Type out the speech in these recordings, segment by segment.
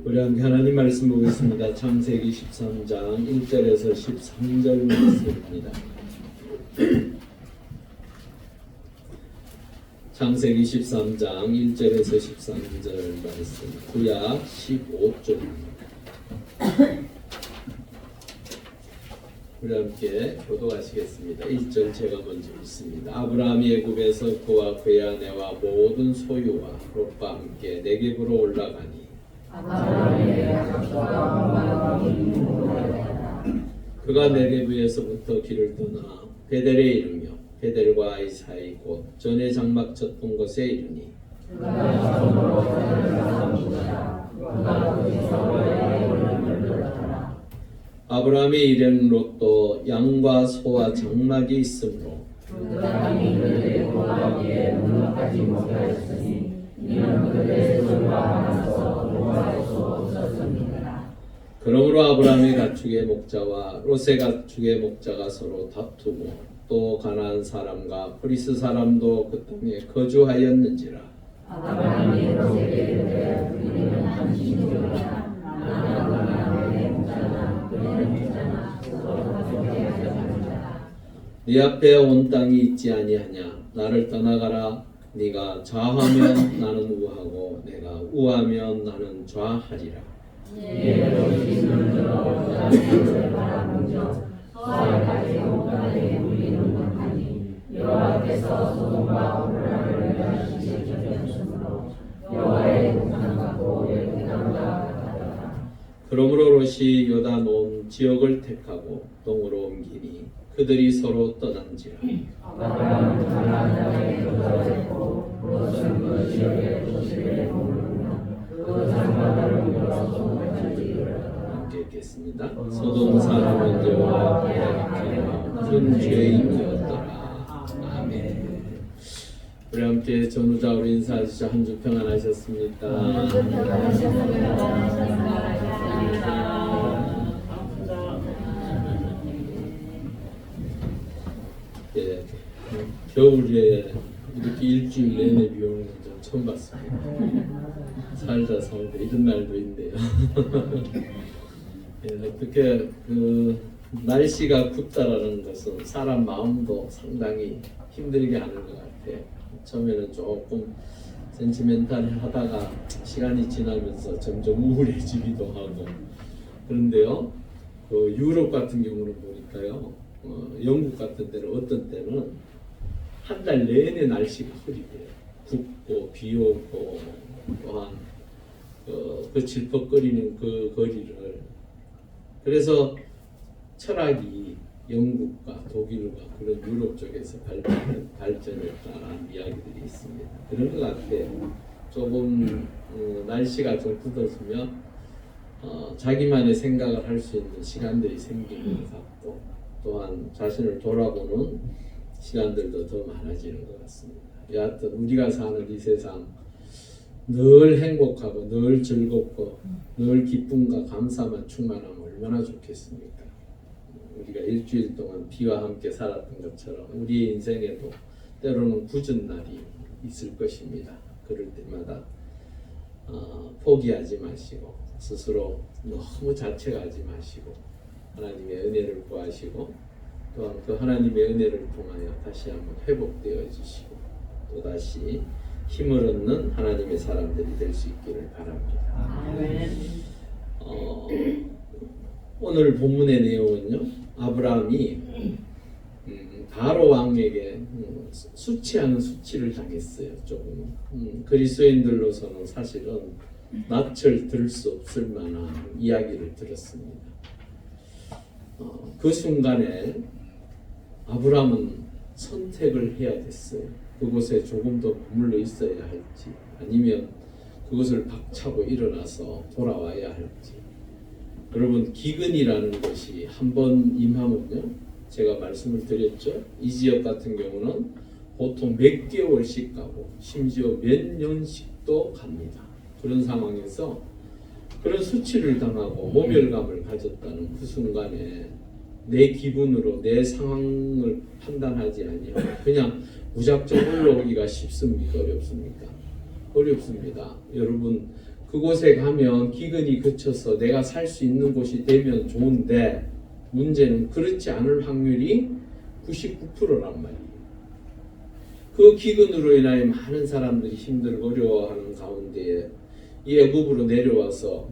우리 함께 하나님 말씀 보겠습니다. 창세기 13장 1절에서 13절 말씀입니다. 창세기 13장 1절에서 13절 말씀, 구약 15쪽입니다. 우리 함께 교독하시겠습니다. 1절 제가 먼저 읽습니다. 아브라함이 애굽에서 그와 그의 아내와 모든 소유와 롯과 함께 네겝으로 올라가니 그가 네겝에서부터 길을 떠나 베델에 이르며 베델과 아이 사이 곧 전에 장막 쳤던 곳에 이르니 아브라함이 이른 롯도 양과 소와 장막이 있으므로 그러므로 아브라함의 가축의 목자와 롯의 가축의 목자가 서로 다투고 또 가나안 사람과 프리스 사람도 그 땅에 거주하였는지라. 아브라함이 롯에게 이르되 우리는 한 신족이라 네 앞에 온 땅이 있지 아니하냐. 나를 떠나가라. 네가 좌하면 나는 우하고 내가 우하면 나는 좌하리라. 그러므로 롯이 요단 온 지역을 택하고 동으로 옮기니 그들이 서로 떠난지라. 함께 읽겠습니다. 소돔 사람은 여호와 앞에 큰 죄인이었더라. 아멘. 우리 함께 전우자로 인사하시죠. 한 주 평안하셨습니까? 예, 겨울에 이렇게 일주일 내내 비 오는 건 처음 봤습니다. 살다 살다 이런 날도 있네요. 예, 어떻게 그 날씨가 굽다라는 것은 사람 마음도 상당히 힘들게 하는 것 같아요. 처음에는 조금 센티멘탈하다가 시간이 지나면서 점점 우울해지기도 하고 그런데요. 그 유럽 같은 경우는 보니까요. 영국 같은 데는 어떤 때는 한 달 내내 날씨가 흐리대요. 굽고 비 오고 또한 그 질퍽거리는 그 거리를 그래서 철학이 영국과 독일과 그런 유럽 쪽에서 발전했다는 이야기들이 있습니다. 그런 것 같아요. 조금 날씨가 좀 굳어지면 자기만의 생각을 할 수 있는 시간들이 생기는 것 같고 또한 자신을 돌아보는 시간들도 더 많아지는 것 같습니다. 여하튼 우리가 사는 이 세상 늘 행복하고 늘 즐겁고 늘 기쁨과 감사만 충만하면 얼마나 좋겠습니까? 우리가 일주일 동안 비와 함께 살았던 것처럼 우리 인생에도 때로는 굳은 날이 있을 것입니다. 그럴 때마다 포기하지 마시고 스스로 너무 자책하지 마시고 하나님의 은혜를 구하시고 또한 그 하나님의 은혜를 통하여 다시 한번 회복되어지시고 또다시 힘을 얻는 하나님의 사람들이 될 수 있기를 바랍니다. 오늘 본문의 내용은요. 아브라함이 바로 왕에게 수치하는 수치를 당했어요. 조금 그리스도인들로서는 사실은 낯을 들 수 없을 만한 이야기를 들었습니다. 그 순간에 아브라함은 선택을 해야 됐어요. 그곳에 조금 더 머물러 있어야 할지 아니면 그것을 박차고 일어나서 돌아와야 할지. 여러분 기근이라는 것이 한번 임하면요. 제가 말씀을 드렸죠. 이 지역 같은 경우는 보통 몇 개월씩 가고 심지어 몇 년씩도 갑니다. 그런 상황에서 그런 수치를 당하고 모멸감을 가졌다는 그 순간에 내 기분으로 내 상황을 판단하지 아니하고 그냥 무작정 올라오기가 쉽습니까? 어렵습니까? 어렵습니다. 여러분 그곳에 가면 기근이 그쳐서 내가 살 수 있는 곳이 되면 좋은데 문제는 그렇지 않을 확률이 99%란 말이에요. 그 기근으로 인하여 많은 사람들이 힘들고 어려워하는 가운데에 이 애굽으로 내려와서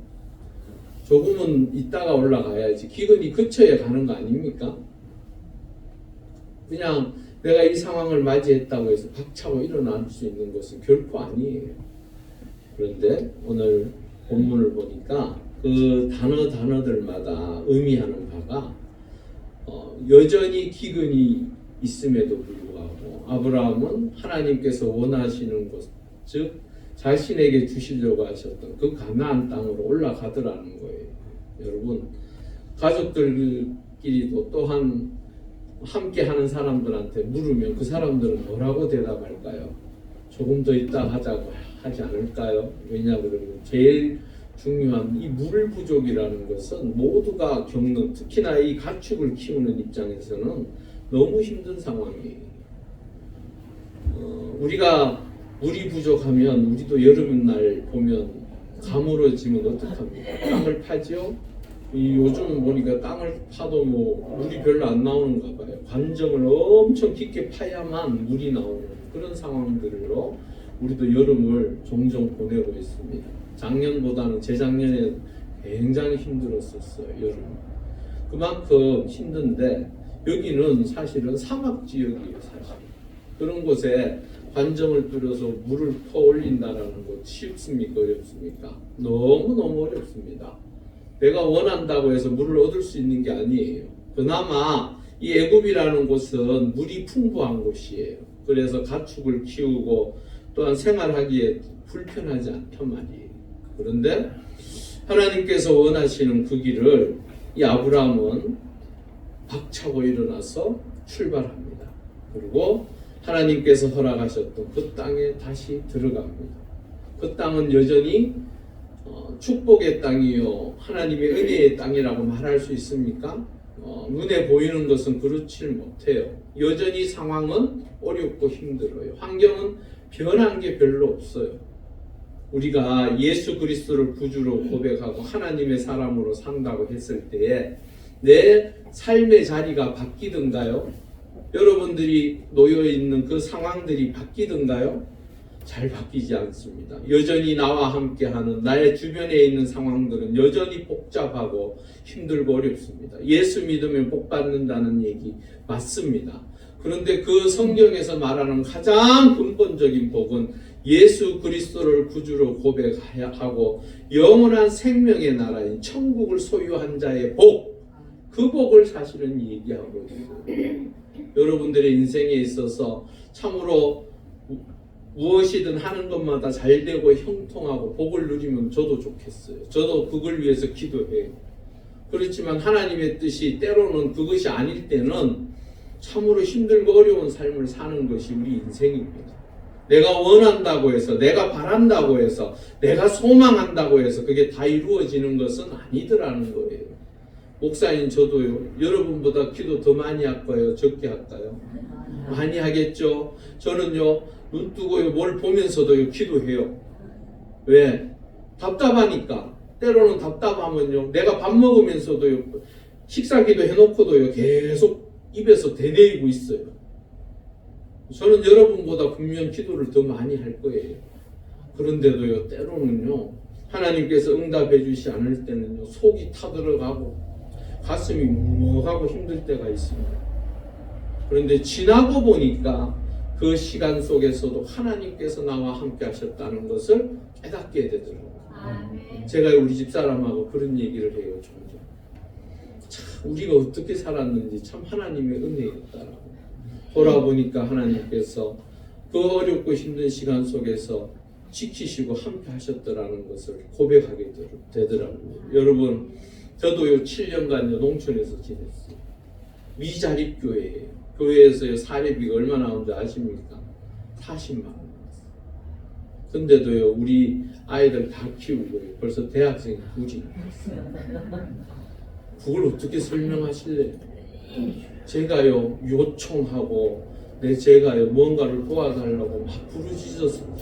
조금은 있다가 올라가야지 기근이 그쳐야 가는 거 아닙니까? 그냥 내가 이 상황을 맞이했다고 해서 박차고 일어날 수 있는 것은 결코 아니에요. 그런데 오늘 본문을 보니까 그 단어들마다 의미하는 바가 여전히 기근이 있음에도 불구하고 아브라함은 하나님께서 원하시는 곳, 즉 자신에게 주시려고 하셨던 그 가나안 땅으로 올라가더라는 거예요. 여러분, 가족들끼리도 또한 함께 하는 사람들한테 물으면 그 사람들은 뭐라고 대답할까요? 조금 더 있다 하자고 하지 않을까요? 왜냐 그러면 제일 중요한 이 물 부족이라는 것은 모두가 겪는, 특히나 이 가축을 키우는 입장에서는 너무 힘든 상황이에요. 우리가 물이 부족하면 우리도 여름날 보면 가물어지면 어떡합니까? 땅을 파죠? 요즘 보니까 땅을 파도 물이 별로 안 나오는가 봐요. 관정을 엄청 깊게 파야만 물이 나오는 그런 상황들로 우리도 여름을 종종 보내고 있습니다. 작년보다는 재작년에 굉장히 힘들었었어요. 여름. 그만큼 힘든데 여기는 사실은 사막 지역이에요. 사실. 그런 곳에 관정을 뚫어서 물을 퍼올린다는 것 쉽습니까? 어렵습니까? 너무너무 어렵습니다. 내가 원한다고 해서 물을 얻을 수 있는 게 아니에요. 그나마 이 애굽이라는 곳은 물이 풍부한 곳이에요. 그래서 가축을 키우고 또한 생활하기에 불편하지 않단 말이에요. 그런데 하나님께서 원하시는 그 길을 이 아브라함은 박차고 일어나서 출발합니다. 그리고 하나님께서 허락하셨던 그 땅에 다시 들어갑니다. 그 땅은 여전히 축복의 땅이요 하나님의 은혜의 땅이라고 말할 수 있습니까? 눈에 보이는 것은 그렇지 못해요. 여전히 상황은 어렵고 힘들어요. 환경은 변한 게 별로 없어요. 우리가 예수 그리스도를 구주로 고백하고 하나님의 사람으로 산다고 했을 때에 내 삶의 자리가 바뀌던가요? 여러분들이 놓여있는 그 상황들이 바뀌던가요? 잘 바뀌지 않습니다. 여전히 나와 함께하는 나의 주변에 있는 상황들은 여전히 복잡하고 힘들고 어렵습니다. 예수 믿으면 복 받는다는 얘기 맞습니다. 그런데 그 성경에서 말하는 가장 근본적인 복은 예수 그리스도를 구주로 고백하고 영원한 생명의 나라인 천국을 소유한 자의 복, 그 복을 사실은 얘기하고 있어요. 여러분들의 인생에 있어서 참으로 무엇이든 하는 것마다 잘 되고 형통하고 복을 누리면 저도 좋겠어요. 저도 그걸 위해서 기도해요. 그렇지만 하나님의 뜻이 때로는 그것이 아닐 때는 참으로 힘들고 어려운 삶을 사는 것이 우리 인생입니다. 내가 원한다고 해서, 내가 바란다고 해서, 내가 소망한다고 해서 그게 다 이루어지는 것은 아니더라는 거예요. 목사님 저도요, 여러분보다 기도 더 많이 할까요? 적게 할까요? 많이 하겠죠. 저는요, 눈 뜨고요, 뭘 보면서도요, 기도해요. 왜? 답답하니까. 때로는 답답하면요, 내가 밥 먹으면서도요, 식사 기도 해놓고도요, 계속 입에서 되뇌이고 있어요. 저는 여러분보다 분명 기도를 더 많이 할 거예요. 그런데도요, 때로는요, 하나님께서 응답해 주시 않을 때는요, 속이 타들어가고 가슴이 묵묵하고 힘들 때가 있습니다. 그런데 지나고 보니까 그 시간 속에서도 하나님께서 나와 함께 하셨다는 것을 깨닫게 되더라고요. 제가 우리 집사람하고 그런 얘기를 해요. 종종. 참 우리가 어떻게 살았는지 참 하나님의 은혜였다라고. 돌아보니까 하나님께서 그 어렵고 힘든 시간 속에서 지키시고 함께 하셨더라는 것을 고백하게 되더라고요. 여러분, 저도요 7년간 농촌에서 지냈어요. 미자립교회예요. 교회에서 사례비가 얼마 나오는지 아십니까? 40만 원. 근데도요 우리 아이들 다 키우고 벌써 대학생이 2이 그걸 어떻게 설명하실래요? 제가요 요청하고 제가요 뭔가를 도와달라고 막 부르짖었어요.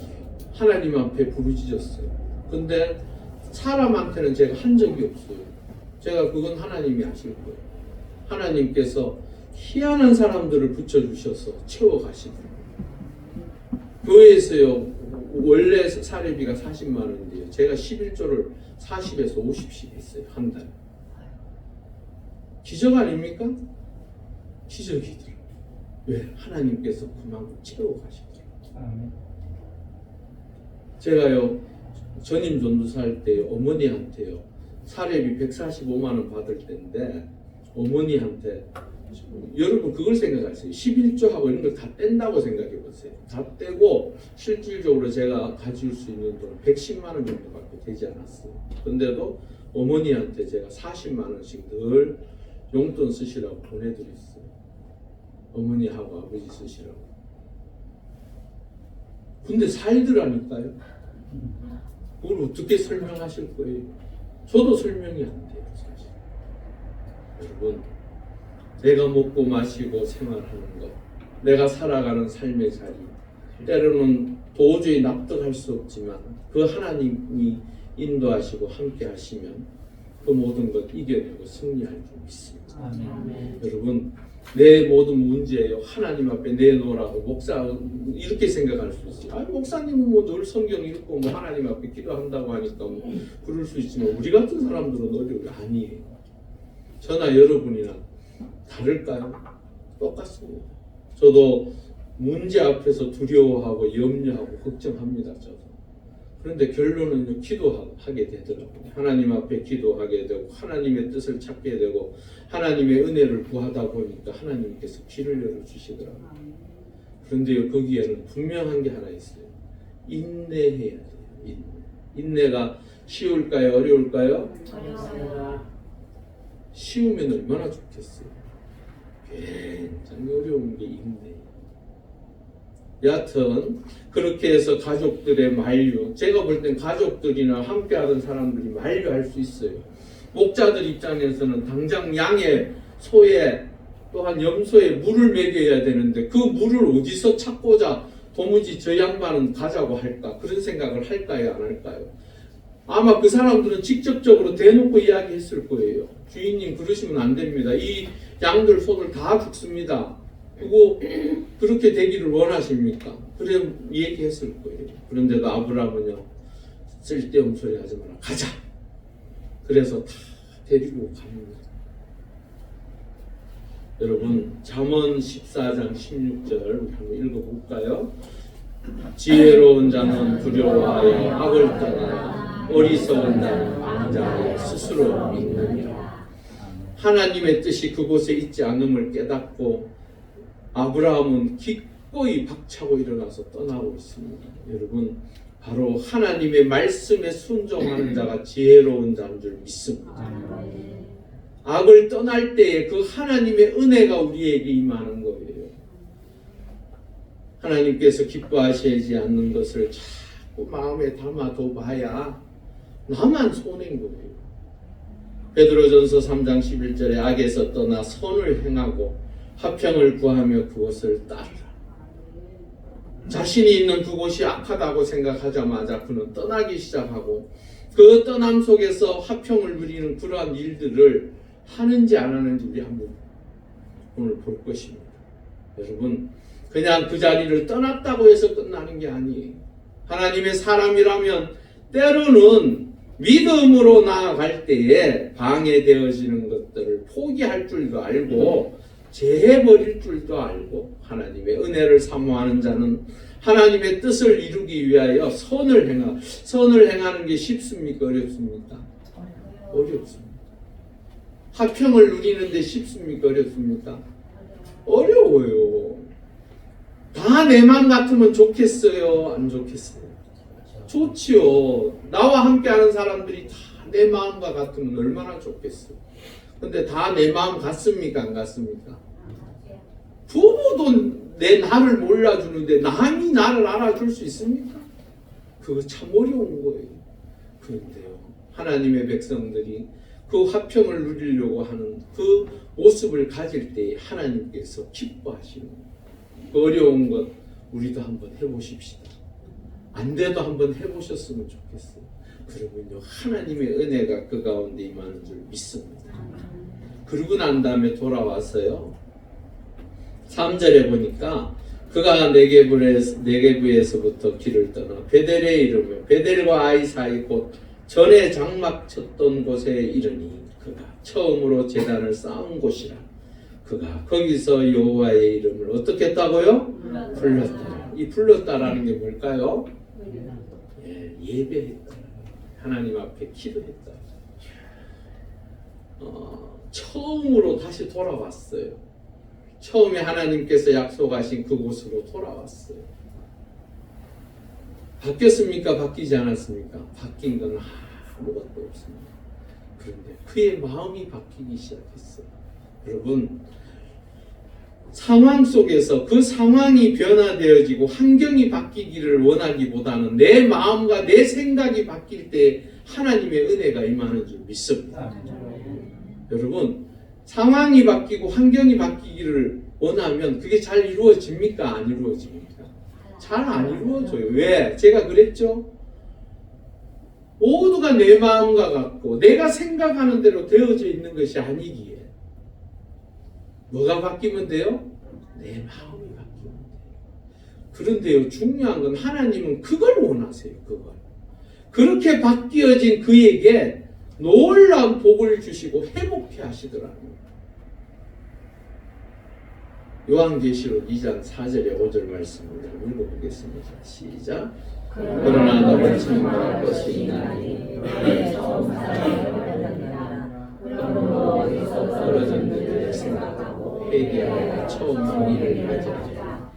하나님 앞에 부르짖었어요. 근데 사람한테는 제가 한 적이 없어요. 제가 그건 하나님이 아실 거예요. 하나님께서 희한한 사람들을 붙여주셔서 채워가시더라고요. 교회에서요, 원래 사례비가 40만 원인데요. 제가 11조를 40에서 50씩 했어요. 한 달에. 기적 아닙니까? 기적이더라고요. 왜? 하나님께서 그만큼 채워가시더라고요. 제가요, 전임 전도사 할 때 어머니한테요, 사례비 145만 원 받을 때인데, 어머니한테, 여러분 그걸 생각하세요. 11조하고 이런 걸 다 뗀다고 생각해 보세요. 다 떼고 실질적으로 제가 가질 수 있는 돈 110만 원 정도밖에 되지 않았어요. 근데도 어머니한테 제가 40만 원씩 늘 용돈 쓰시라고 보내드렸어요. 어머니하고 아버지 쓰시라고. 근데 살더라니까요. 그걸 어떻게 설명하실 거예요? 저도 설명이 안 돼요, 사실. 여러분, 내가 먹고 마시고 생활하는 것, 내가 살아가는 삶의 자리, 때로는 도저히 납득할 수 없지만 그 하나님이 인도하시고 함께 하시면 그 모든 것 이겨내고 승리할 줄 믿습니다. 아멘. 여러분, 내 모든 문제예요. 하나님 앞에 내놓으라고 목사 이렇게 생각할 수 있어요. 아, 목사님은 뭐 늘 성경 읽고 뭐 하나님 앞에 기도한다고 하니까 뭐 그럴 수 있지만 우리 같은 사람들은 어려워요. 아니에요. 저나 여러분이나 다를까요? 똑같습니다. 저도 문제 앞에서 두려워하고 염려하고 걱정합니다. 저도. 그런데 결론은 기도하게 되더라고요. 하나님 앞에 기도하게 되고 하나님의 뜻을 찾게 되고 하나님의 은혜를 구하다 보니까 하나님께서 길을 열어주시더라고요. 그런데 거기에는 분명한 게 하나 있어요. 인내해야 돼요. 인내가 쉬울까요? 어려울까요? 어려워요. 쉬우면 얼마나 좋겠어요. 굉장히 어려운 게 인내예요. 여하튼 그렇게 해서 가족들의 만류, 제가 볼 땐 가족들이나 함께하던 사람들이 만류할 수 있어요. 목자들 입장에서는 당장 양의, 소에, 또한 염소에 물을 먹여야 되는데 그 물을 어디서 찾고자 도무지 저 양반은 가자고 할까? 그런 생각을 할까요? 안 할까요? 아마 그 사람들은 직접적으로 대놓고 이야기했을 거예요. 주인님 그러시면 안 됩니다. 이 양들 소들 다 죽습니다. 그거 그렇게 되기를 원하십니까? 그래 얘기했을 거예요. 그런데도 아브라함은요, 쓸데없는 소리 하지 마라. 가자. 그래서 다 데리고 갑니다. 여러분 잠언 14장 16절 한번 읽어볼까요? 지혜로운 자는 두려워하여 악을 떠나야 어리석은 자는 방자하여 스스로 믿느니라. 하나님의 뜻이 그곳에 있지 않음을 깨닫고 아브라함은 기꺼이 박차고 일어나서 떠나고 있습니다. 여러분, 바로 하나님의 말씀에 순종하는 자가 지혜로운 자인 줄 믿습니다. 악을 떠날 때에 그 하나님의 은혜가 우리에게 임하는 거예요. 하나님께서 기뻐하시지 않는 것을 자꾸 마음에 담아둬 봐야 나만 손해인 거예요. 베드로전서 3장 11절에 악에서 떠나 선을 행하고 화평을 구하며 그것을 따르라. 자신이 있는 그곳이 악하다고 생각하자마자 그는 떠나기 시작하고 그 떠남 속에서 화평을 누리는 그러한 일들을 하는지 안 하는지 우리 한번 오늘 볼 것입니다. 여러분, 그냥 그 자리를 떠났다고 해서 끝나는 게 아니에요. 하나님의 사람이라면 때로는 믿음으로 나아갈 때에 방해되어지는 것들을 포기할 줄도 알고 제해버릴 줄도 알고 하나님의 은혜를 사모하는 자는 하나님의 뜻을 이루기 위하여 선을 행하는 게 쉽습니까? 어렵습니까? 어렵습니다. 화평을 누리는데 쉽습니까? 어렵습니까? 어려워요. 다 내 맘 같으면 좋겠어요? 안 좋겠어요? 좋지요. 나와 함께하는 사람들이 다 내 마음과 같으면 얼마나 좋겠어요. 근데 다 내 마음 같습니까? 안 같습니까? 부모도 내 나를 몰라주는데 남이 나를 알아줄 수 있습니까? 그거 참 어려운 거예요. 그런데요, 하나님의 백성들이 그 화평을 누리려고 하는 그 모습을 가질 때 하나님께서 기뻐하시는 거예요. 그 어려운 것 우리도 한번 해보십시다. 안 돼도 한번 해보셨으면 좋겠어요. 그러면요 하나님의 은혜가 그 가운데 임하는 줄 믿습니다. 그러고 난 다음에 돌아왔어요. 3절에 보니까 그가 네게부에서부터 길을 떠나 베델에 이르며 베델과 아이 사이 곧 전에 장막 쳤던 곳에 이르니 그가 처음으로 제단을 쌓은 곳이라. 그가 거기서 여호와의 이름을 어떻게 했다고요? 불렀다. 이 불렀다라는 게 뭘까요? 예배했다. 하나님 앞에 기도했다. 처음으로 다시 돌아왔어요. 처음에 하나님께서 약속하신 그곳으로 돌아왔어요. 바뀌었습니까? 바뀌지 않았습니까? 바뀐 건 아무것도 없습니다. 그런데 그의 마음이 바뀌기 시작했어요. 여러분, 상황 속에서 그 상황이 변화되어지고 환경이 바뀌기를 원하기보다는 내 마음과 내 생각이 바뀔 때 하나님의 은혜가 임하는 줄 믿습니다. 여러분, 상황이 바뀌고 환경이 바뀌기를 원하면 그게 잘 이루어집니까? 안 이루어집니까? 잘 안 이루어져요. 왜? 제가 그랬죠? 모두가 내 마음과 같고 내가 생각하는 대로 되어져 있는 것이 아니기에 뭐가 바뀌면 돼요? 내 마음이 바뀌면 돼요. 그런데요, 중요한 건 하나님은 그걸 원하세요. 그걸. 그렇게 바뀌어진 그에게 놀라운 복을 주시고 회복해 하시더라고요. 요한계시록 2장 4절에 5절 말씀을 읽어보겠습니다. 시작. 그러나 너를 증거할 것이 있나니 너의 처음 사랑을 그러므로 어디서 떨어졌는지를 생각하고 회개하여 처음 일을 하지 않으라.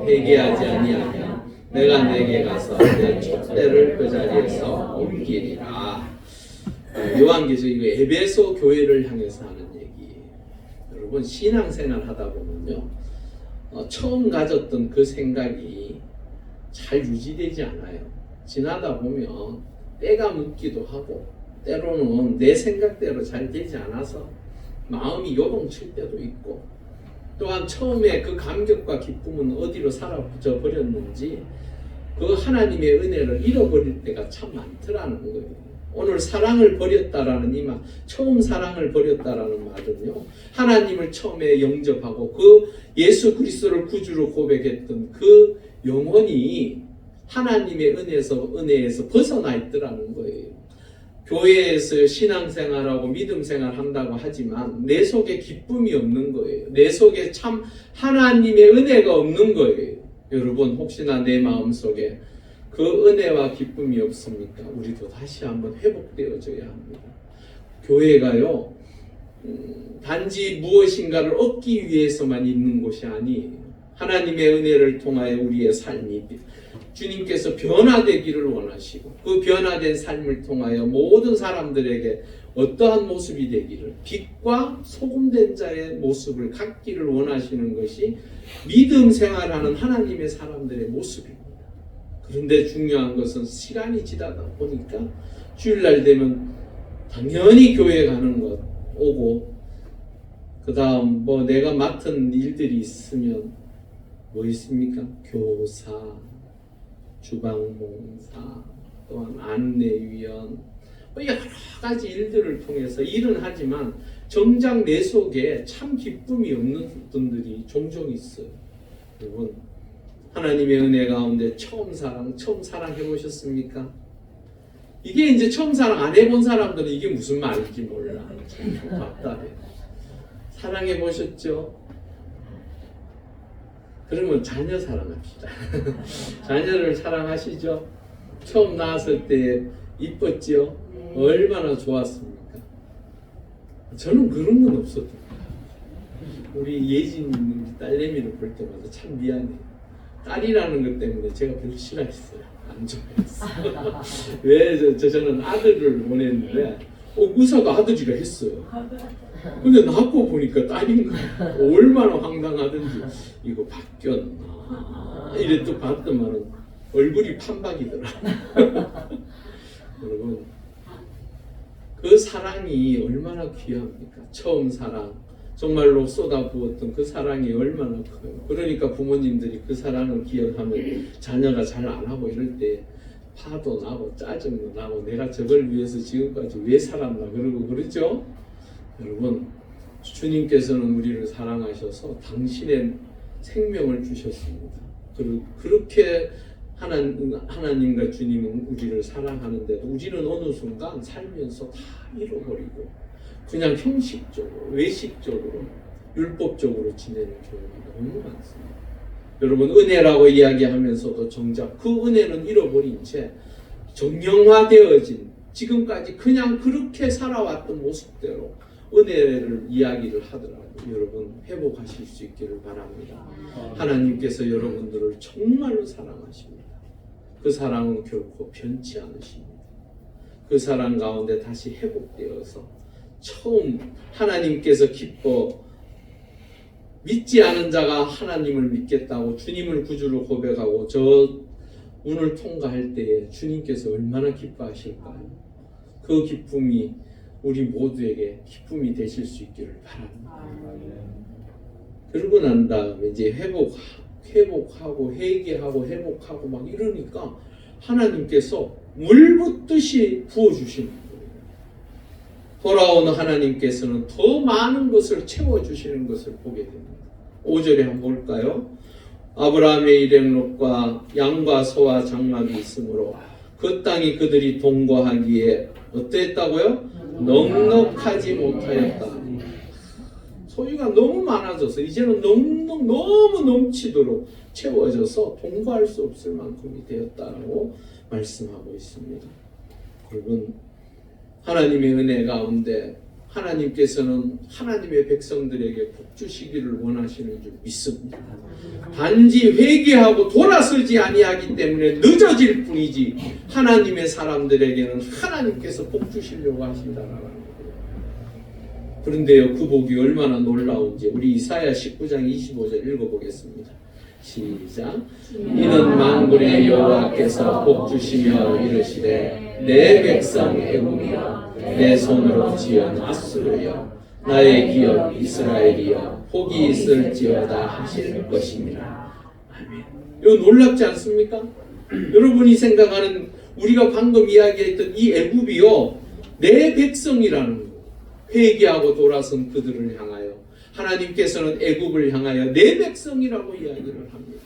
회개하지 아니하면 내가 내게 가서 내 촛대를 그 자리에서 옮기리라. 요한계시록 이거 에베소 교회를 향해서 하는 얘기예요. 여러분, 신앙생활 하다 보면요, 처음 가졌던 그 생각이 잘 유지되지 않아요. 지나다 보면 때가 묻기도 하고 때로는 내 생각대로 잘 되지 않아서 마음이 요동칠 때도 있고, 또한 처음에 그 감격과 기쁨은 어디로 사라져 버렸는지 그 하나님의 은혜를 잃어버릴 때가 참 많더라는 거예요. 오늘 사랑을 버렸다라는 이 말, 처음 사랑을 버렸다라는 말은요, 하나님을 처음에 영접하고 그 예수 그리스도를 구주로 고백했던 그 영혼이 하나님의 은혜에서 벗어나 있더라는 거예요. 교회에서 신앙생활하고 믿음생활 한다고 하지만 내 속에 기쁨이 없는 거예요. 내 속에 참 하나님의 은혜가 없는 거예요. 여러분, 혹시나 내 마음속에 그 은혜와 기쁨이 없습니까? 우리도 다시 한번 회복되어져야 합니다. 교회가요, 단지 무엇인가를 얻기 위해서만 있는 곳이 아니에요. 하나님의 은혜를 통하여 우리의 삶이 주님께서 변화되기를 원하시고 그 변화된 삶을 통하여 모든 사람들에게 어떠한 모습이 되기를, 빛과 소금된 자의 모습을 갖기를 원하시는 것이 믿음 생활하는 하나님의 사람들의 모습입니다. 그런데 중요한 것은 시간이 지나다 보니까 주일날 되면 당연히 교회 가는 것 오고, 그 다음 뭐 내가 맡은 일들이 있으면 뭐 있습니까? 교사, 주방봉사, 또한 안내위원, 여러 가지 일들을 통해서 일은 하지만 정작 내 속에 참 기쁨이 없는 분들이 종종 있어요. 여러분, 하나님의 은혜 가운데 처음 사랑해 보셨습니까? 이게 이제 처음 사랑 안 해본 사람들은 이게 무슨 말인지 몰라. 답답해. 사랑해 보셨죠? 그러면 자녀 사랑합시다. 자녀를 사랑하시죠? 처음 낳았을 때 이뻤죠? 얼마나 좋았습니까? 저는 그런 건 없었던 거예요. 우리 예진 딸내미를 볼 때마다 참 미안해요. 딸이라는 것 때문에 제가 별로 싫어했어요. 안 좋아했어요. 왜 저는 아들을 원했는데 의사가 아들이라 했어요. 근데 낳고 보니까 딸인 거야. 얼마나 황당하든지 이거 바뀌었나 이래 또 봤더만은 얼굴이 판박이더라. 여러분, 그 사랑이 얼마나 귀합니까? 처음 사랑, 정말로 쏟아부었던 그 사랑이 얼마나 커요. 그러니까 부모님들이 그 사랑을 기억하면 자녀가 잘 안 하고 이럴 때 화도 나고 짜증도 나고 내가 저걸 위해서 지금까지 왜 살았나 그러고 그러죠. 여러분, 주님께서는 우리를 사랑하셔서 당신의 생명을 주셨습니다. 그렇게 하나님과 주님은 우리를 사랑하는데도 우리는 어느 순간 살면서 다 잃어버리고 그냥 형식적으로, 외식적으로, 율법적으로 지내는 경우가 너무 많습니다. 여러분, 은혜라고 이야기하면서도 정작 그 은혜는 잃어버린 채 정형화되어진 지금까지 그냥 그렇게 살아왔던 모습대로 은혜를 이야기를 하더라고요. 여러분, 회복하실 수 있기를 바랍니다. 하나님께서 여러분들을 정말로 사랑하십니다. 그 사랑은 결코 변치 않으십니다. 그 사랑 가운데 다시 회복되어서 처음 하나님께서 기뻐 믿지 않은 자가 하나님을 믿겠다고 주님을 구주로 고백하고 저 문을 통과할 때에 주님께서 얼마나 기뻐하실까요? 그 기쁨이 우리 모두에게 기쁨이 되실 수 있기를 바랍니다. 그러고 난 다음에 이제 회복하고 회개하고 회복하고 막 이러니까 하나님께서 물 붓듯이 부어주시는 거예요. 돌아오는 하나님께서는 더 많은 것을 채워주시는 것을 보게 됩니다. 5절에 한번 볼까요? 아브라함의 일행록과 양과 소와 장막이 있으므로 그 땅이 그들이 동거하기에 어땠다고요? 넉넉하지 못하였다. 소유가 너무 많아져서 이제는 너무 넘치도록 채워져서 동거할 수 없을 만큼이 되었다고 말씀하고 있습니다. 여러분, 하나님의 은혜 가운데 하나님께서는 하나님의 백성들에게 복 주시기를 원하시는 줄 믿습니다. 단지 회개하고 돌아서지 아니하기 때문에 늦어질 뿐이지 하나님의 사람들에게는 하나님께서 복 주시려고 하신다라는 거예요. 그런데요, 그 복이 얼마나 놀라운지 우리 이사야 19장 25절 읽어보겠습니다. 시작. 이는 만군의 여호와께서 복 주시며 이르시되 내 백성 애굽이여 내 손으로 지은 아수르여 나의 기업 이스라엘이여 복이 있을지어다 하실 것입니다. 아멘. 이거 놀랍지 않습니까? 여러분이 생각하는 우리가 방금 이야기했던 이 애굽이요 내 백성이라는 거예요. 회개하고 돌아선 그들을 향하여 하나님께서는 애굽을 향하여 내 백성이라고 이야기를 합니다.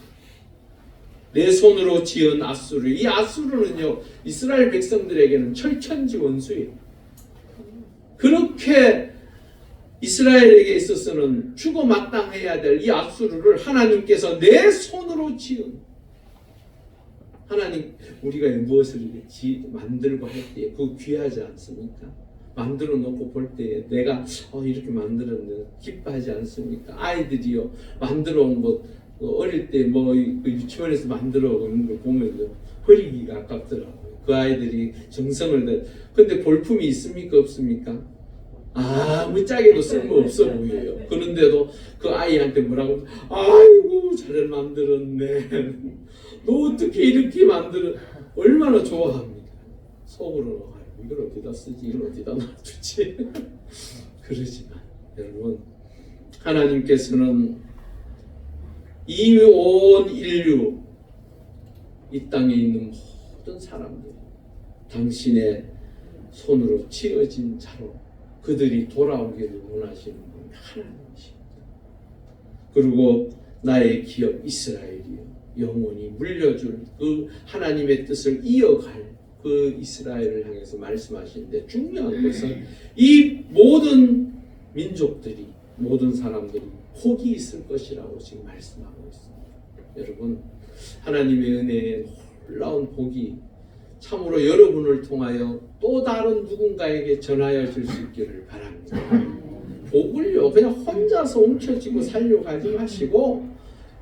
내 손으로 지은 아수르. 이 아수르는요 이스라엘 백성들에게는 철천지 원수예요. 그렇게 이스라엘에게 있어서는 죽어 마땅해야 될 이 아수르를 하나님께서 내 손으로 지은 하나님, 우리가 무엇을 이렇게 만들고 할 때에 그거 귀하지 않습니까? 만들어 놓고 볼 때에 내가 이렇게 만들었는데 기뻐하지 않습니까? 아이들이요 만들어 온 것 어릴 때 유치원에서 만들어 온 걸 보면 버리기가 아깝더라고요. 그 아이들이 정성을 다. 근데 볼품이 있습니까 없습니까? 아무 짝에도 쓸모 없어 보여요. 그런데도 그 아이한테 뭐라고? 아이고 잘 만들었네. 너 어떻게 이렇게 만들어? 얼마나 좋아합니다. 속으로는 이걸 어디다 쓰지? 이걸 어디다 놔두지? 그러지만 여러분, 하나님께서는 이 온 인류, 이 땅에 있는 모든 사람들 당신의 손으로 지어진 자로 그들이 돌아오기를 원하시는 분이 하나님이십니다. 그리고 나의 기업 이스라엘이요 영원히 물려줄 그 하나님의 뜻을 이어갈 그 이스라엘을 향해서 말씀하시는데 중요한 것은 이 모든 민족들이 모든 사람들이 복이 있을 것이라고 지금 말씀하고 있습니다. 여러분, 하나님의 은혜에 놀라운 복이 참으로 여러분을 통하여 또 다른 누군가에게 전하여 줄 수 있기를 바랍니다. 복을요 그냥 혼자서 옮겨지고 살려고 하지 마시고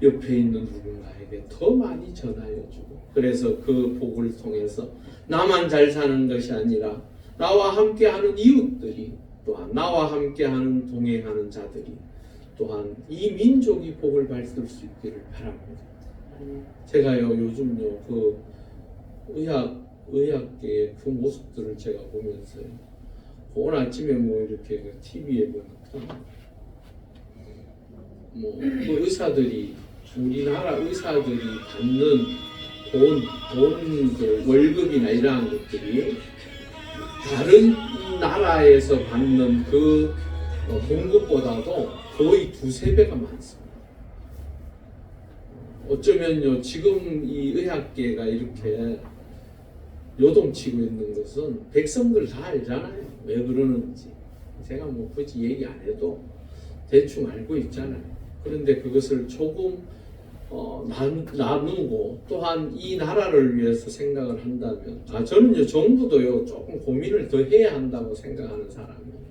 옆에 있는 누군가에게 더 많이 전하여 주고, 그래서 그 복을 통해서 나만 잘 사는 것이 아니라 나와 함께하는 이웃들이, 또한 나와 함께하는 동행하는 자들이, 또한 이 민족이 복을 받을 수 있기를 바랍니다. 제가요 요즘요 그 의학계의 그 모습들을 제가 보면서요, 오늘 아침에 이렇게 그 TV에 보니까 그 의사들이, 우리나라 의사들이 받는 그 월급이나 이러한 것들이 다른 나라에서 받는 그 봉급보다도 거의 2~3배가 많습니다. 어쩌면요, 지금 이 의학계가 이렇게 요동치고 있는 것은 백성들 다 알잖아요. 왜 그러는지. 제가 뭐 굳이 얘기 안 해도 대충 알고 있잖아요. 그런데 그것을 조금 나누고 또한 이 나라를 위해서 생각을 한다면, 저는요, 정부도요, 조금 고민을 더 해야 한다고 생각하는 사람이에요.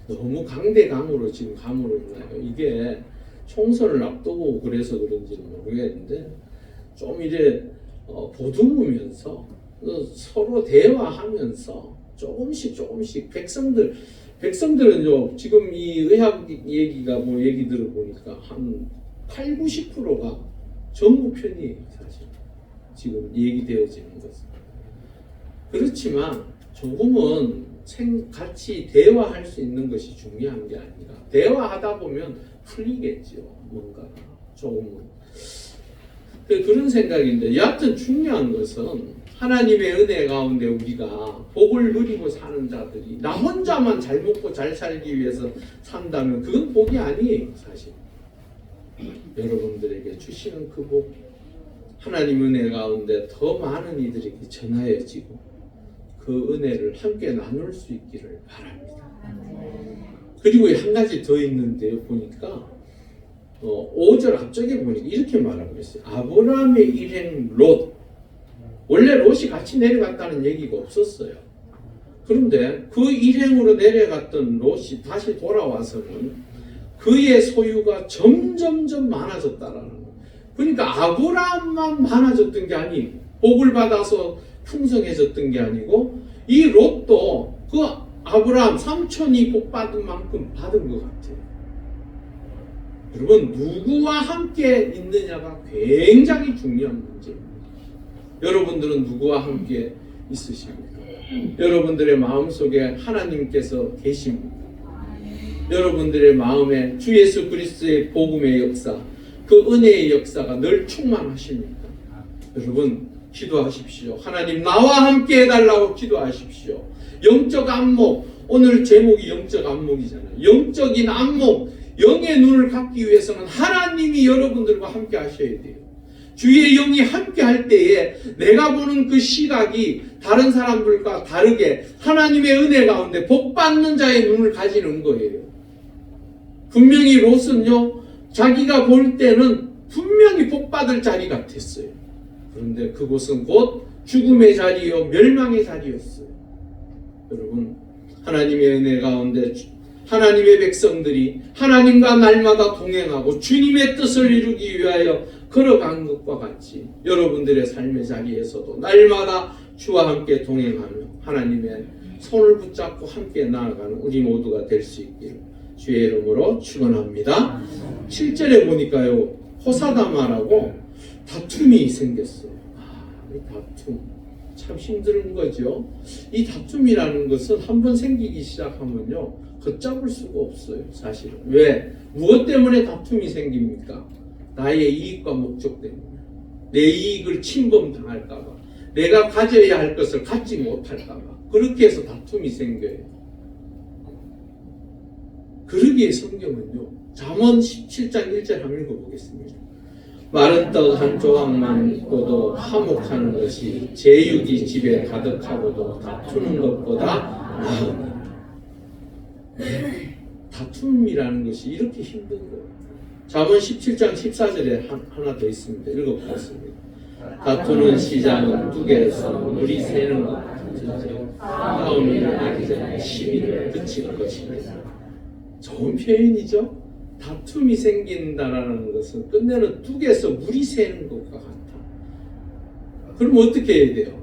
너무 강대강으로 지금 감으로 있나요? 이게 총선을 앞두고 그래서 그런지는 모르겠는데, 좀 이제 보듬으면서 서로 대화하면서 조금씩 백성들은요, 지금 이 의학 얘기가 뭐 얘기 들어보니까 한 80~90%가 정부 편이에요, 사실. 지금 얘기되어지는 것은. 그렇지만 조금은 같이 대화할 수 있는 것이 중요한 게 아니라, 대화하다 보면 풀리겠죠, 뭔가 조금은. 그런 생각인데, 여하튼 중요한 것은 하나님의 은혜 가운데 우리가 복을 누리고 사는 자들이 나 혼자만 잘 먹고 잘 살기 위해서 산다면 그건 복이 아니에요, 사실. 여러분들에게 주시는 그 복, 하나님 은혜 가운데 더 많은 이들에게 전하여지고 그 은혜를 함께 나눌 수 있기를 바랍니다. 그리고 한 가지 더 있는데요, 보니까 5절 앞쪽에 보니까 이렇게 말하고 있어요. 아브라함의 일행 롯. 원래 롯이 같이 내려갔다는 얘기가 없었어요. 그런데 그 일행으로 내려갔던 롯이 다시 돌아와서는 그의 소유가 점점점 많아졌다라는 거예요. 그러니까 아브라함만 많아졌던 게 아니고, 복을 받아서 풍성해졌던 게 아니고, 이 롯도 그 아브라함 삼촌이 복 받은 만큼 받은 것 같아요. 여러분, 누구와 함께 있느냐가 굉장히 중요한 문제입니다. 여러분들은 누구와 함께 있으십니까? 여러분들의 마음속에 하나님께서 계십니까? 여러분들의 마음에 주 예수 그리스도의 복음의 역사, 그 은혜의 역사가 늘 충만하십니까? 여러분, 기도하십시오. 하나님, 나와 함께 해달라고 기도하십시오. 영적 안목, 오늘 제목이 영적 안목이잖아요. 영적인 안목, 영의 눈을 갖기 위해서는 하나님이 여러분들과 함께 하셔야 돼요. 주의 영이 함께 할 때에 내가 보는 그 시각이 다른 사람들과 다르게 하나님의 은혜 가운데 복받는 자의 눈을 가지는 거예요. 분명히 롯은요, 자기가 볼 때는 분명히 복받을 자리 같았어요. 그런데 그곳은 곧 죽음의 자리요, 멸망의 자리였어요. 여러분, 하나님의 은혜 가운데 하나님의 백성들이 하나님과 날마다 동행하고 주님의 뜻을 이루기 위하여 걸어간 것과 같이 여러분들의 삶의 자리에서도 날마다 주와 함께 동행하며 하나님의 손을 붙잡고 함께 나아가는 우리 모두가 될 수 있기를 주의 이름으로 축원합니다. 7절에 보니까요, 호사다마라고 다툼이 생겼어요. 이 다툼 참 힘든 거죠. 이 다툼이라는 것은 한번 생기기 시작하면요, 걷잡을 수가 없어요, 사실은. 왜? 무엇 때문에 다툼이 생깁니까? 나의 이익과 목적 때문에. 내 이익을 침범당할까봐, 내가 가져야 할 것을 갖지 못할까봐, 그렇게 해서 다툼이 생겨요. 그러기에 성경은요, 잠언 17장 1절 한번 읽어보겠습니다. 마른 떡 한 조각만 있고도 화목하는 것이 제육이 집에 가득하고도 다투는 것보다 나으니. 다툼이라는 것이 이렇게 힘든 거예요. 잠언 17장 14절에 하나 더 있습니다. 읽어보겠습니다. 다투는 시작은 뚝에서 물이 새는 것 같은지 싸움이 일어나기 전에 시비를 그치는 것입니다. 좋은 표현이죠. 다툼이 생긴다라는 것은 끝내는 뚝에서 물이 새는 것과 같아. 그럼 어떻게 해야 돼요?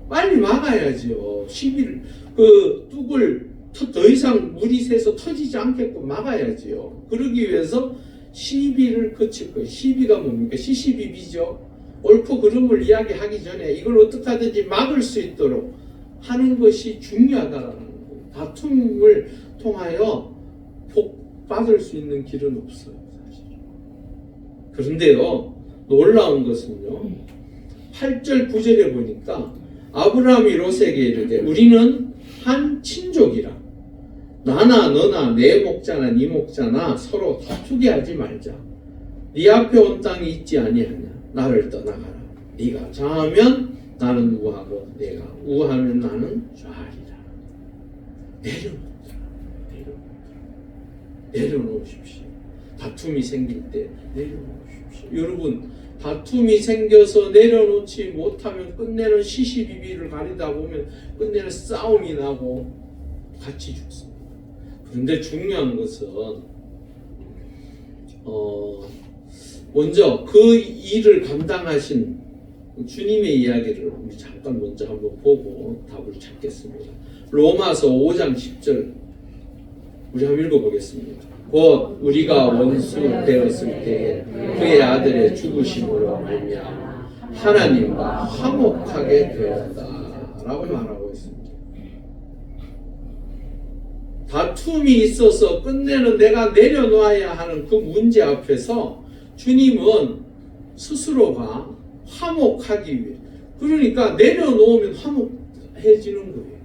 빨리 막아야죠. 시비를, 그 뚝을 더 이상 물이 새서 터지지 않게끔 막아야지요. 그러기 위해서 시비를 거칠 거예요. 시비가 뭡니까? 시시비비죠. 옳고 그름을 이야기하기 전에 이걸 어떻게 하든지 막을 수 있도록 하는 것이 중요하다라는 거예요. 다툼을 통하여 복 받을 수 있는 길은 없어요, 사실. 그런데요, 놀라운 것은요, 8절 9절에 보니까 아브라함이 롯에게 이르되 우리는 한 친족이라 나나 너나 내 목자나 네 목자나 서로 다투게 하지 말자. 네 앞에 온 땅이 있지 아니하냐. 나를 떠나가라. 네가 좌하면 나는 우하고 내가 우하면 나는 좌하리라. 내려놓으십시오. 다툼이 생길 때 내려놓으십시오. 여러분, 다툼이 생겨서 내려놓지 못하면 끝내는 시시비비를 가리다 보면 끝내는 싸움이 나고 같이 죽습니다. 그런데 중요한 것은 먼저 그 일을 감당하신 주님의 이야기를 우리 잠깐 먼저 한번 보고 답을 찾겠습니다. 로마서 5장 10절 우리 한번 읽어보겠습니다. 곧 우리가 원수 되었을 때에 그의 아들의 죽으심으로 말미암아 하나님과 화목하게 되었다라고 말하고 있습니다. 다툼이 있어서 끝내는 내가 내려놓아야 하는 그 문제 앞에서 주님은 스스로가 화목하기 위해, 그러니까 내려놓으면 화목해지는 거예요.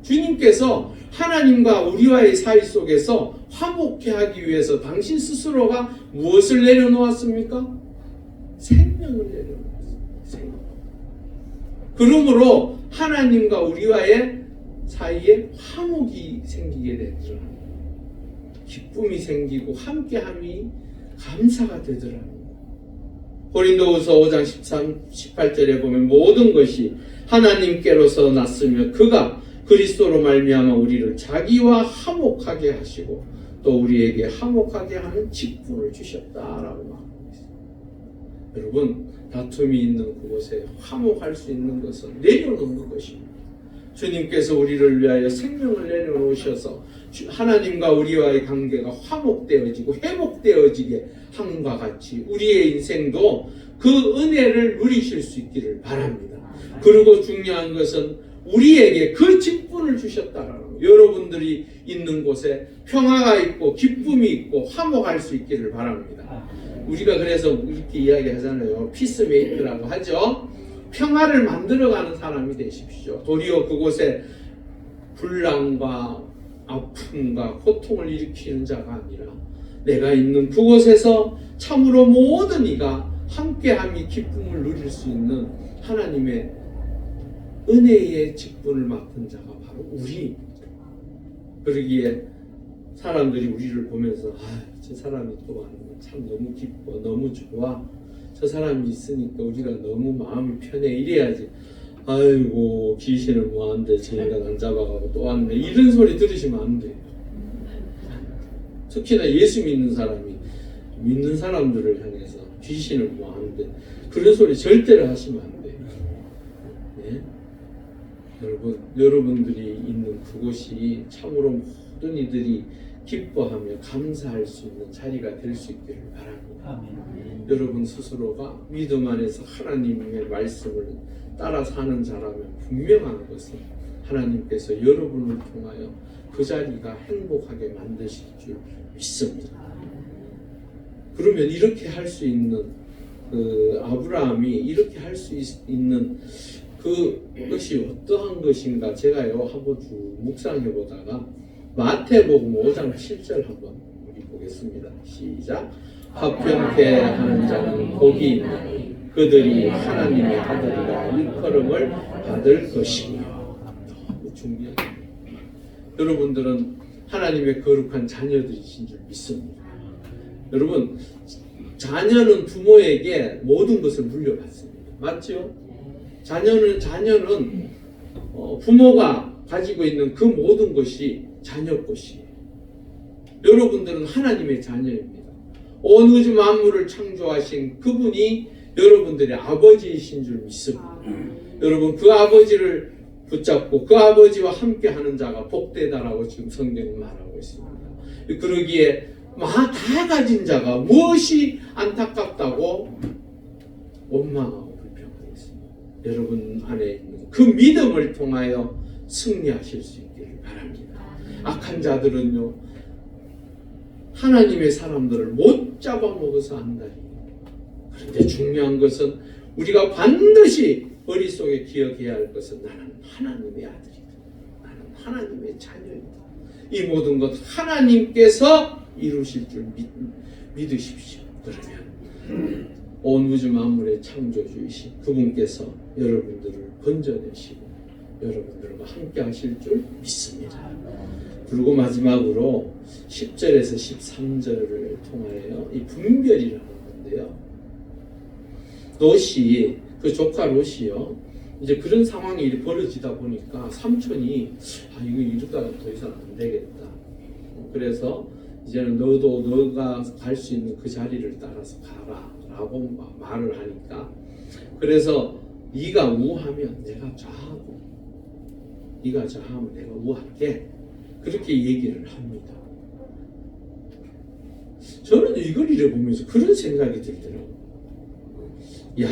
주님께서 하나님과 우리와의 사이 속에서 화목해 하기 위해서 당신 스스로가 무엇을 내려놓았습니까? 생명을 내려놓았습니다. 생명. 그러므로 하나님과 우리와의 사이에 화목이 생기게 되더라. 기쁨이 생기고 함께함이 감사가 되더라. 고린도후서 5장 18절에 보면 모든 것이 하나님께로서 났으며 그가 그리스도로 말미암아 우리를 자기와 화목하게 하시고 또 우리에게 화목하게 하는 직분을 주셨다라고 말하고 있습니다. 여러분, 다툼이 있는 그곳에 화목할 수 있는 것은 내려놓는 것입니다. 주님께서 우리를 위하여 생명을 내려놓으셔서 하나님과 우리와의 관계가 화목되어지고 회복되어지게 함과 같이 우리의 인생도 그 은혜를 누리실 수 있기를 바랍니다. 그리고 중요한 것은 우리에게 그 직분을 주셨다라는 거예요. 여러분들이 있는 곳에 평화가 있고 기쁨이 있고 화목할 수 있기를 바랍니다. 우리가 그래서 이렇게 이야기하잖아요. 피스메이커라고 하죠. 평화를 만들어가는 사람이 되십시오. 도리어 그곳에 불난과 아픔과 고통을 일으키는 자가 아니라 내가 있는 그곳에서 참으로 모든 이가 함께함이 기쁨을 누릴 수 있는 하나님의 은혜의 직분을 맡은 자가 바로 우리입니다. 그러기에 사람들이 우리를 보면서 저 사람이 또 왔네. 참 너무 기뻐, 너무 좋아. 저 사람이 있으니까 우리가 너무 마음이 편해. 이래야지. 아이고 귀신을 뭐한데 저 인간 안 잡아가고 또 왔네. 이런 소리 들으시면 안 돼요. 특히나 예수 믿는 사람이 믿는 사람들을 향해서 귀신을 뭐하는데 그런 소리 절대로 하시면 안 돼요. 네? 여러분들이 있는 그곳이 참으로 모든 이들이 기뻐하며 감사할 수 있는 자리가 될 수 있기를 바랍니다. 여러분 스스로가 믿음 안에서 하나님의 말씀을 따라 사는 자라면 분명한 것은 하나님께서 여러분을 통하여 그 자리가 행복하게 만드실 줄 믿습니다. 그러면 이렇게 할 수 있는 아브라함이 이렇게 할 수 있는 그것이 어떠한 것인가 제가요 한번 쭉 묵상해 보다가 마태복음 5장 7절 한번 우리 보겠습니다. 시작. 화평케 하는 자는 복이 있나니 그들이 하나님의 아들이라 일컬음을 받을 것이며. 너무 중요해요. 여러분들은 하나님의 거룩한 자녀들이신 줄 믿습니다. 여러분, 자녀는 부모에게 모든 것을 물려받습니다. 맞죠? 자녀는 부모가 가지고 있는 그 모든 것이 자녀 것이에요. 여러분들은 하나님의 자녀입니다. 온 우주 만물을 창조하신 그분이 여러분들의 아버지이신 줄 믿습니다. 여러분, 그 아버지를 붙잡고 그 아버지와 함께하는 자가 복되다라고 지금 성경은 말하고 있습니다. 그러기에 다 가진 자가 무엇이 안타깝다고 원망하고 불평하겠습니다. 여러분 안에 있는 그 믿음을 통하여 승리하실 수 있기를 바랍니다. 악한 자들은요 하나님의 사람들을 못 잡아먹어서 안다니. 그런데 중요한 것은 우리가 반드시 머릿속에 기억해야 할 것은 나는 하나님의 아들이다. 나는 하나님의 자녀이다. 이 모든 것 하나님께서 이루실 줄 믿으십시오. 그러면 온 우주 만물의 창조주이신 그분께서 여러분들을 건져내시고 여러분들과 함께 하실 줄 믿습니다. 그리고 마지막으로 10절에서 13절을 통하여 이 분별이라는 건데요. 롯이, 그 조카 롯이요, 이제 그런 상황이 벌어지다 보니까 삼촌이 이거 이러다가 더 이상 안 되겠다. 그래서 이제는 너가 갈 수 있는 그 자리를 따라서 가라 라고 말을 하니까, 그래서 네가 우하면 내가 좌하고 네가 좌하면 내가 우할게, 그렇게 얘기를 합니다. 저는 이걸 읽어보면서 그런 생각이 들더라고요. 야,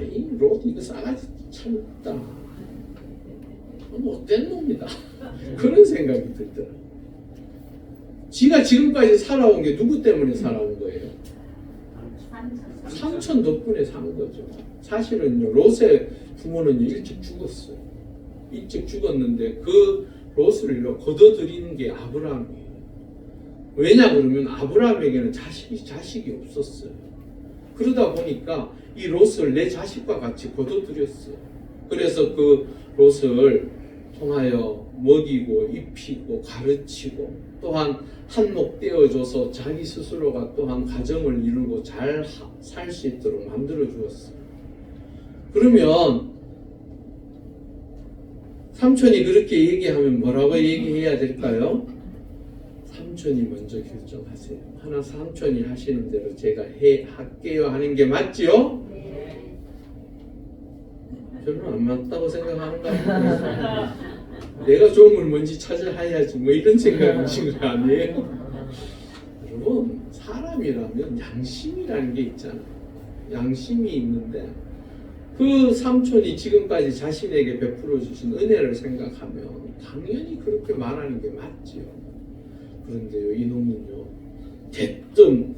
이 롯 이거 싸가지 참다. 못된 놈이다. 그런 생각이 들더라고요. 지가 지금까지 살아온 게 누구 때문에 살아온 거예요? 삼촌 덕분에 산 거죠. 사실은요, 롯의 부모는 일찍 죽었어요. 일찍 죽었는데 그 롯을 거둬들이는 게 아브라함이에요. 왜냐 그러면 아브라함에게는 자식이 없었어요. 그러다 보니까 이 롯을 내 자식과 같이 거둬들였어요. 그래서 그 롯을 통하여 먹이고 입히고 가르치고 또한 한몫 떼어줘서 자기 스스로가 또한 가정을 이루고 잘 살 수 있도록 만들어 주었어요. 그러면 삼촌이 그렇게 얘기하면 뭐라고 얘기해야 될까요? 삼촌이 먼저 결정하세요. 하나 삼촌이 하시는 대로 제가 할게요 하는 게 맞지요? 별로 안 맞다고 생각하는 거 아니에요? 내가 좋은 걸 뭔지 찾아야지 뭐 이런 생각이신 거 아니에요? 여러분, 사람이라면 양심이라는 게 있잖아요. 양심이 있는데 그 삼촌이 지금까지 자신에게 베풀어 주신 은혜를 생각하면 당연히 그렇게 말하는 게 맞지요. 그런데요, 이놈은요, 대뜸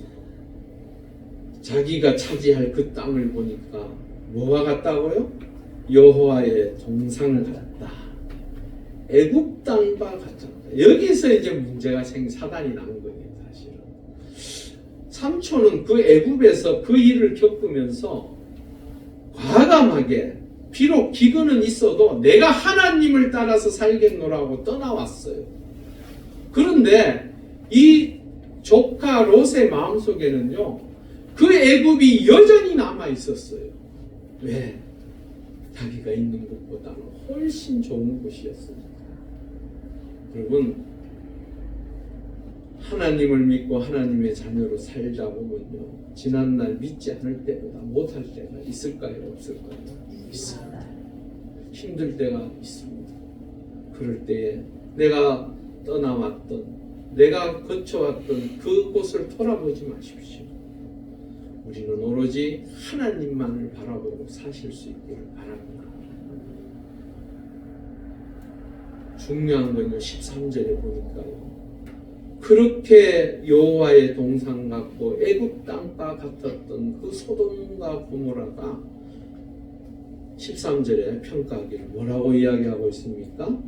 자기가 차지할 그 땅을 보니까 뭐와 같다고요? 여호와의 동상 같다. 애굽 땅과 같다. 여기서 이제 문제가 사단이 난 거예요, 사실은. 삼촌은 그 애굽에서 그 일을 겪으면서 과감하게, 비록 기근은 있어도 내가 하나님을 따라서 살겠노라고 떠나왔어요. 그런데 이 조카 롯의 마음속에는요, 그 애굽이 여전히 남아 있었어요. 왜? 자기가 있는 곳보다는 훨씬 좋은 곳이었습니다. 여러분, 하나님을 믿고 하나님의 자녀로 살다 보면요, 지난날 믿지 않을 때보다 못할 때가 있을까요? 없을까요? 있습니다. 힘들 때가 있습니다. 그럴 때에 내가 떠나왔던, 내가 거쳐왔던 그곳을 돌아보지 마십시오. 우리는 오로지 하나님만을 바라보고 사실 수 있기를 바랍니다. 중요한 건요, 13절에 보니까요, 그렇게 여호와의 동상 같고 애굽 땅과 같았던 그 소돔과 고모라가 13절에 평가하기를 뭐라고 이야기하고 있습니까?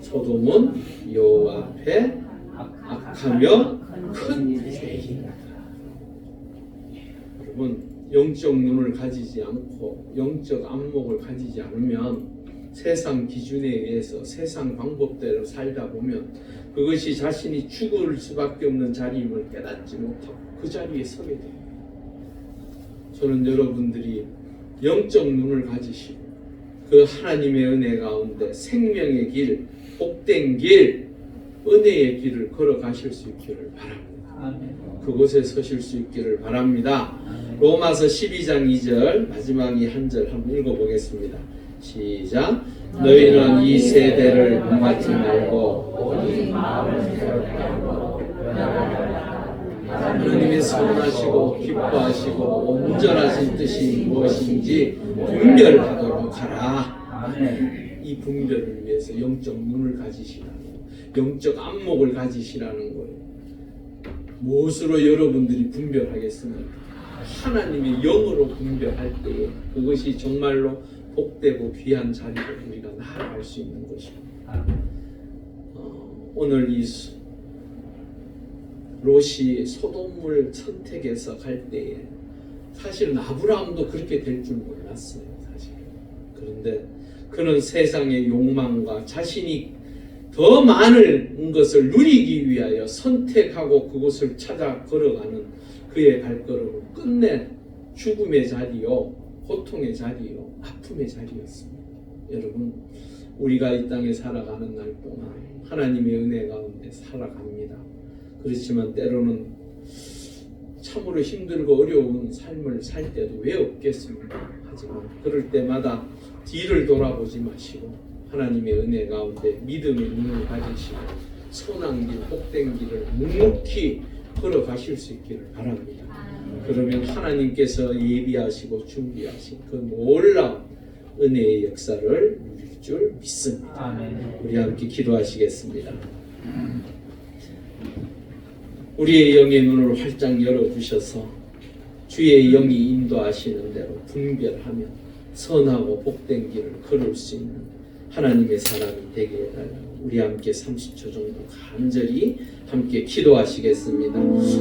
소돔은 여호와 앞에 악하며 큰 죄이다. 여러분, 영적 눈을 가지지 않고 영적 안목을 가지지 않으면 세상 기준에 의해서 세상 방법대로 살다 보면 그것이 자신이 죽을 수밖에 없는 자리임을 깨닫지 못하고 그 자리에 서게 돼요. 저는 여러분들이 영적 눈을 가지시고 그 하나님의 은혜 가운데 생명의 길, 복된 길, 은혜의 길을 걸어가실 수 있기를 바랍니다. 그곳에 서실 수 있기를 바랍니다. 로마서 12장 2절 마지막 이 한 절 한번 읽어보겠습니다. 시작. 너희는 이 세대를 본받지 말고 오직 마음을 새롭게 하고 하나님의 선하시고 기뻐하시고 온전하신 뜻이 무엇인지 분별하도록 하라. 이 분별을 위해서 영적 눈을 가지시라는 거예요. 영적 안목을 가지시라는 거예요. 무엇으로 여러분들이 분별하겠습니까? 하나님의 영으로 분별할 때에 그것이 정말로 복되고 귀한 자리로 우리가 나아갈 수 있는 것입니다. 오늘 이 롯이 소돔을 선택해서 갈 때에 사실은 아브라함도 그렇게 될 줄 몰랐어요. 사실. 그런데 그는 세상의 욕망과 자신이 더 많은 것을 누리기 위하여 선택하고 그곳을 찾아 걸어가는 그의 발걸음은 끝내 죽음의 자리요, 고통의 자리요, 아픔의 자리였습니다. 여러분, 우리가 이 땅에 살아가는 날 동안 하나님의 은혜 가운데 살아갑니다. 그렇지만 때로는 참으로 힘들고 어려운 삶을 살 때도 왜 없겠습니까? 하지만 그럴 때마다 뒤를 돌아보지 마시고 하나님의 은혜 가운데 믿음의 눈을 가지시고 선한 길, 복된 길을 묵묵히 걸어가실 수 있기를 바랍니다. 그러면 하나님께서 예비하시고 준비하신 그 놀라운 은혜의 역사를 누릴 줄 믿습니다. 우리 함께 기도하시겠습니다. 우리의 영의 눈을 활짝 열어주셔서 주의 영이 인도하시는 대로 분별하며 선하고 복된 길을 걸을 수 있는 하나님의 사람이 되게 해달라고 우리 함께 30초 정도 간절히 함께 기도하시겠습니다.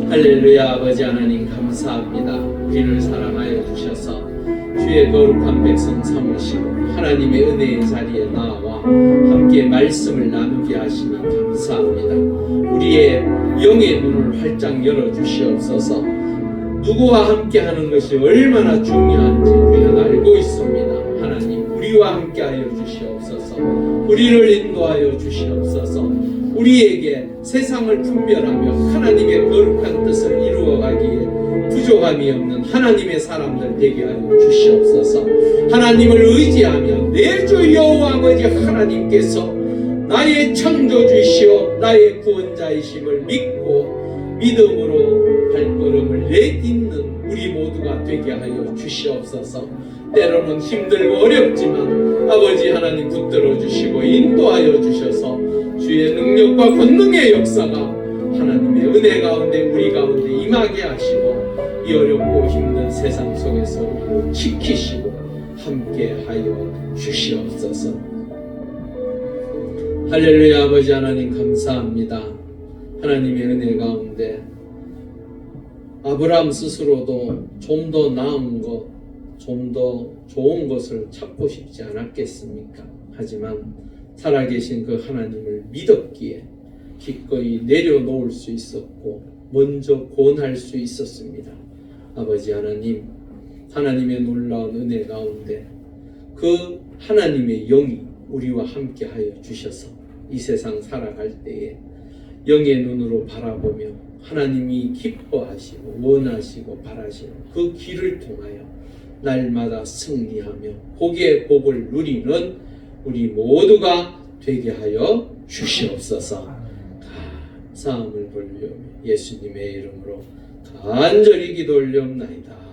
할렐루야. 아버지 하나님 감사합니다. 우리를 사랑하여 주셔서 주의 거룩한 백성 삼으시고 하나님의 은혜의 자리에 나와 함께 말씀을 나누게 하시니 감사합니다. 우리의 영의 눈을 활짝 열어주시옵소서. 누구와 함께 하는 것이 얼마나 중요한지 우리는 알고 있습니다. 하나님, 우리와 함께 하여 주시옵소서. 우리를 인도하여 주시옵소서. 우리에게 세상을 분별하며 하나님의 거룩한 뜻을 이루어가기에 부족함이 없는 하나님의 사람들 되게 하여 주시옵소서. 하나님을 의지하며 내 주 여호와 아버지 하나님께서 나의 창조주시오 나의 구원자이심을 믿고 믿음으로 발걸음을 내딛는 우리 모두가 되게 하여 주시옵소서. 때로는 힘들고 어렵지만 아버지 하나님 붙들어 주시고 인도하여 주셔서 주의 능력과 권능의 역사가 하나님의 은혜 가운데 우리 가운데 임하게 하시고 이 어렵고 힘든 세상 속에서 우리를 지키시고 함께 하여 주시옵소서. 할렐루야. 아버지 하나님 감사합니다. 하나님의 은혜 가운데 아브라함 스스로도 좀 더 나은 것, 좀 더 좋은 것을 찾고 싶지 않았겠습니까? 하지만 살아계신 그 하나님을 믿었기에 기꺼이 내려놓을 수 있었고 먼저 권할 수 있었습니다. 아버지 하나님, 하나님의 놀라운 은혜 가운데 그 하나님의 영이 우리와 함께 하여 주셔서 이 세상 살아갈 때에 영의 눈으로 바라보며 하나님이 기뻐하시고 원하시고 바라시는 그 길을 통하여 날마다 승리하며 복의 복을 누리는 우리 모두가 되게 하여 주시옵소서. 감사함을 돌리며 예수님의 이름으로 간절히 기도 올리옵나이다.